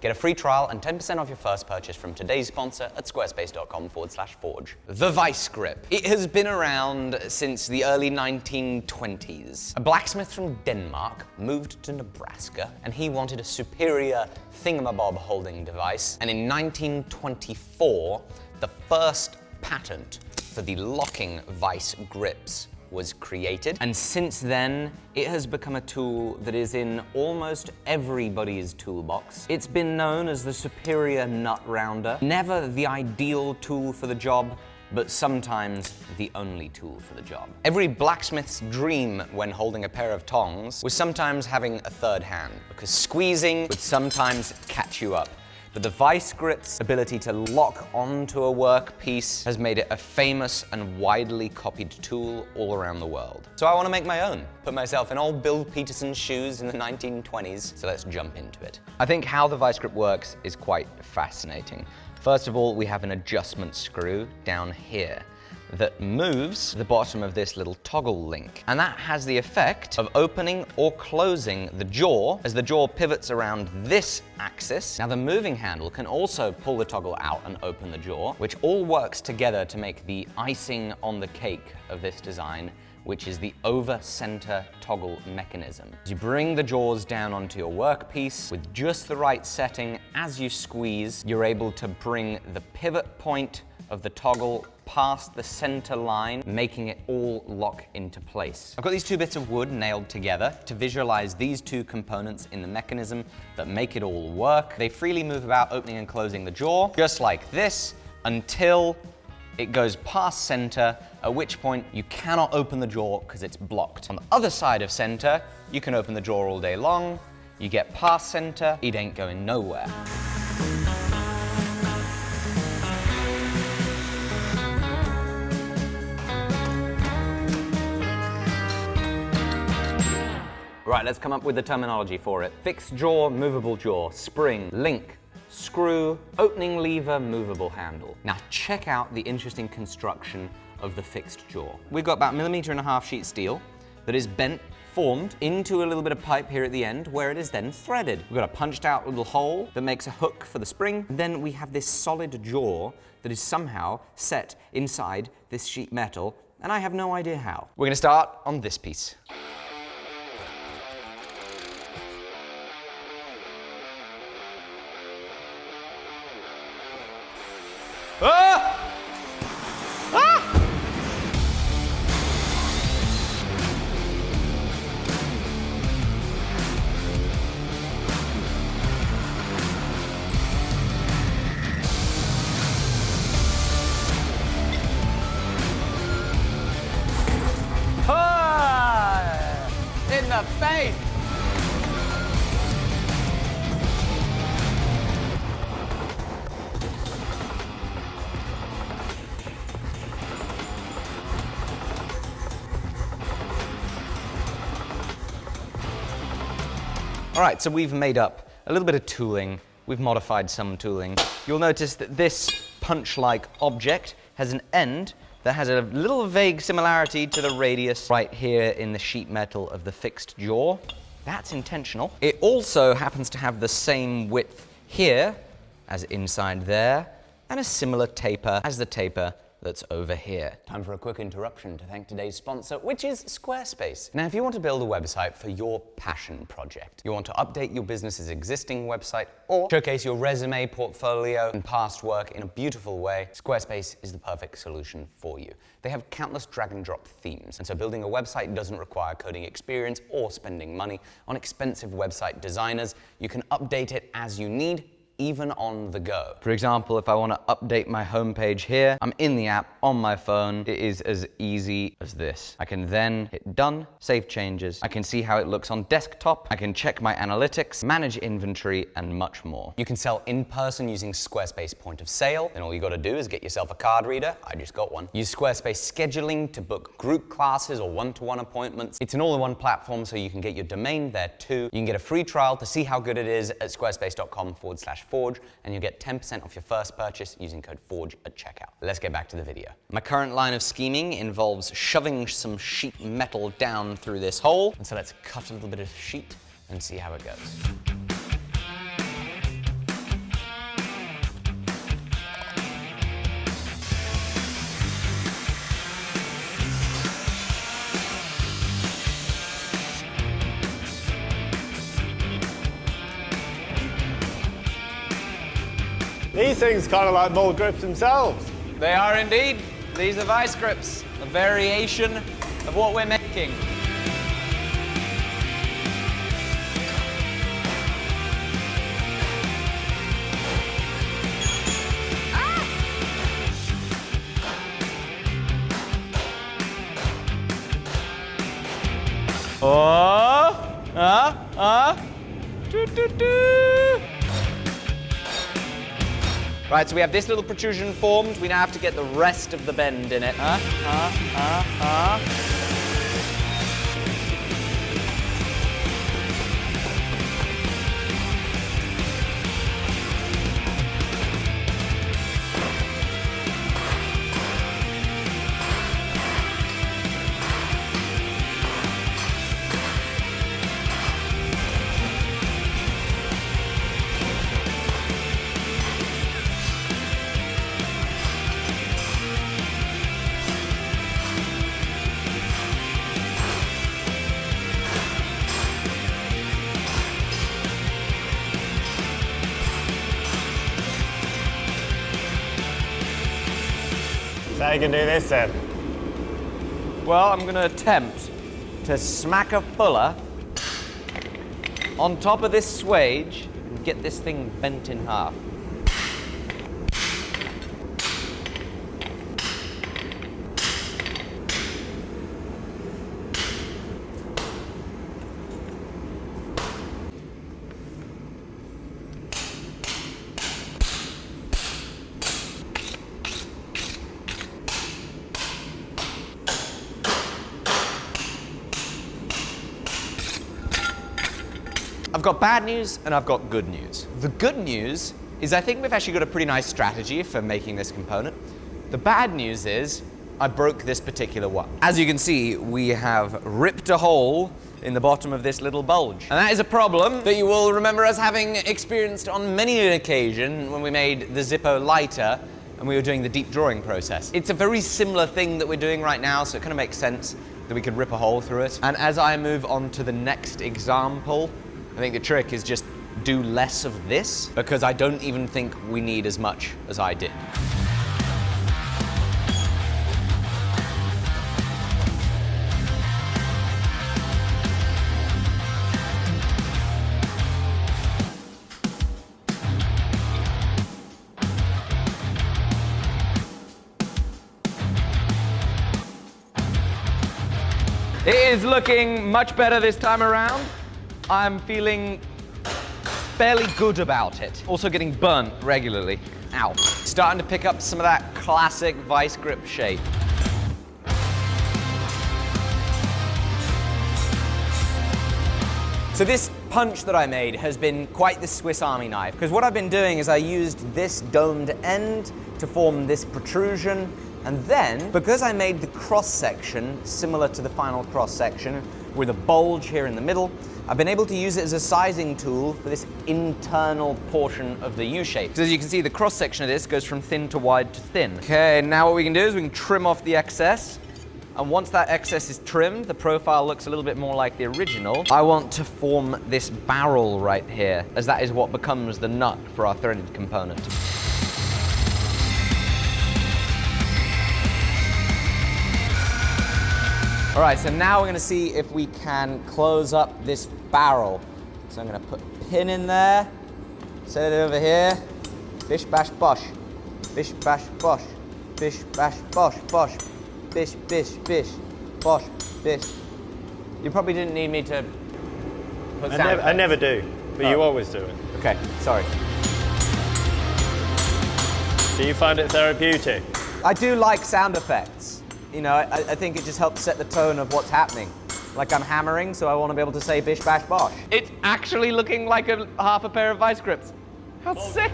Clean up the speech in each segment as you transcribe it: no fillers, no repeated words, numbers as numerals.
Get a free trial and 10% off your first purchase from today's sponsor at squarespace.com/forge. The vice grip. It has been around since the early 1920s. A blacksmith from Denmark moved to Nebraska and he wanted a superior thingamabob holding device. And in 1924, the first patent for the locking vice grips was created. And since then, it has become a tool that is in almost everybody's toolbox. It's been known as the superior nut rounder. Never the ideal tool for the job, but sometimes the only tool for the job. Every blacksmith's dream when holding a pair of tongs was sometimes having a third hand, because squeezing would sometimes catch you up. But the vice grip's ability to lock onto a workpiece has made it a famous and widely copied tool all around the world. So I want to make my own. Put myself in old Bill Peterson's shoes in the 1920s, so let's jump into it. I think how the vice grip works is quite fascinating. First of all, we have an adjustment screw down here that moves the bottom of this little toggle link. And that has the effect of opening or closing the jaw as the jaw pivots around this axis. Now the moving handle can also pull the toggle out and open the jaw, which all works together to make the icing on the cake of this design, which is the over-center toggle mechanism. As you bring the jaws down onto your workpiece with just the right setting, as you squeeze, you're able to bring the pivot point of the toggle past the center line, making it all lock into place. I've got these two bits of wood nailed together to visualize these two components in the mechanism that make it all work. They freely move about, opening and closing the jaw, just like this, until it goes past center, at which point you cannot open the jaw because it's blocked. On the other side of center, you can open the jaw all day long. You get past center, it ain't going nowhere. Right, let's come up with the terminology for it. Fixed jaw, movable jaw, spring, link, screw, opening lever, movable handle. Now check out the interesting construction of the fixed jaw. We've got about 1.5 mm sheet steel that is bent, formed into a little bit of pipe here at the end where it is then threaded. We've got a punched out little hole that makes a hook for the spring. Then we have this solid jaw that is somehow set inside this sheet metal, and I have no idea how. We're gonna start on this piece. Ah! Ah! Ah! In the face! All right, so we've made up a little bit of tooling. We've modified some tooling. You'll notice that this punch-like object has an end that has a little vague similarity to the radius right here in the sheet metal of the fixed jaw. That's intentional. It also happens to have the same width here as inside there, and a similar taper as the taper that's over here. Time for a quick interruption to thank today's sponsor, which is Squarespace. Now, if you want to build a website for your passion project, you want to update your business's existing website or showcase your resume, portfolio, and past work in a beautiful way, Squarespace is the perfect solution for you. They have countless drag and drop themes, and so building a website doesn't require coding experience or spending money on expensive website designers. You can update it as you need, even on the go. For example, if I want to update my homepage here, I'm in the app on my phone. It is as easy as this. I can then hit done, save changes. I can see how it looks on desktop. I can check my analytics, manage inventory, and much more. You can sell in person using Squarespace Point of Sale. Then all you got to do is get yourself a card reader. I just got one. Use Squarespace scheduling to book group classes or one-to-one appointments. It's an all-in-one platform, so you can get your domain there too. You can get a free trial to see how good it is at squarespace.com/forge, and you'll get 10% off your first purchase using code FORGE at checkout. Let's get back to the video. My current line of scheming involves shoving some sheet metal down through this hole. And so let's cut a little bit of sheet and see how it goes. These things kind of like mold grips themselves. They are indeed. These are vice grips, a variation of what we're making. Right, so we have this little protrusion formed. We now have to get the rest of the bend in it. So how you can do this then? Well, I'm going to attempt to smack a fuller on top of this swage and get this thing bent in half. I've got bad news and I've got good news. The good news is I think we've actually got a pretty nice strategy for making this component. The bad news is I broke this particular one. As you can see, we have ripped a hole in the bottom of this little bulge. And that is a problem that you will remember us having experienced on many an occasion when we made the Zippo lighter and we were doing the deep drawing process. It's a very similar thing that we're doing right now, so it kind of makes sense that we could rip a hole through it. And as I move on to the next example, I think the trick is just do less of this, because I don't even think we need as much as I did. It is looking much better this time around. I'm feeling fairly good about it. Also getting burnt regularly. Ow. Starting to pick up some of that classic vice grip shape. So this punch that I made has been quite the Swiss Army knife, because what I've been doing is I used this domed end to form this protrusion, and then, because I made the cross-section similar to the final cross-section with a bulge here in the middle, I've been able to use it as a sizing tool for this internal portion of the U-shape. So as you can see, the cross-section of this goes from thin to wide to thin. Okay, now what we can do is we can trim off the excess. And once that excess is trimmed, the profile looks a little bit more like the original. I want to form this barrel right here, as that is what becomes the nut for our threaded component. All right, so now we're gonna see if we can close up this barrel. So I'm gonna put a pin in there, set it over here. Bish, bash, bosh. Bish, bash, bosh. Bish, bash, bosh, bosh. Bish, bish, bish, bosh, bish. You probably didn't need me to put sound effects. I never do, but you always do it. Okay, sorry. Do you find it therapeutic? I do like sound effects. You know, I think it just helps set the tone of what's happening. Like I'm hammering, so I want to be able to say bish, bash, bosh. It's actually looking like half a pair of vice grips. How sick!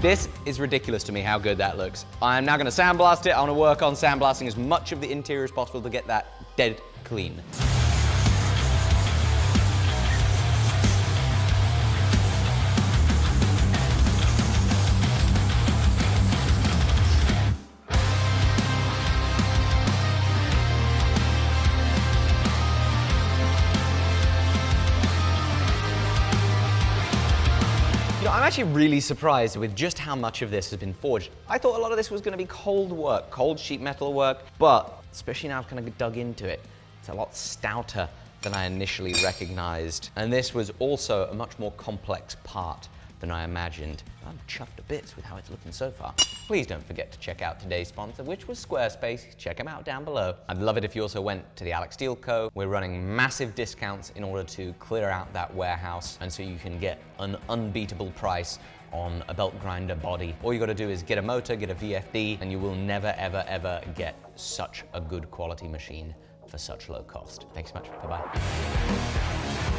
This is ridiculous to me how good that looks. I'm now going to sandblast it. I want to work on sandblasting as much of the interior as possible to get that dead clean. I'm actually really surprised with just how much of this has been forged. I thought a lot of this was going to be cold work, cold sheet metal work, but especially now I've kind of dug into it, it's a lot stouter than I initially recognized. And this was also a much more complex part than I imagined. I'm chuffed to bits with how it's looking so far. Please don't forget to check out today's sponsor, which was Squarespace. Check them out down below. I'd love it if you also went to the Alec Steele Co. We're running massive discounts in order to clear out that warehouse, and so you can get an unbeatable price on a belt grinder body. All you gotta do is get a motor, get a VFD, and you will never, ever, ever get such a good quality machine for such low cost. Thanks so much, bye-bye.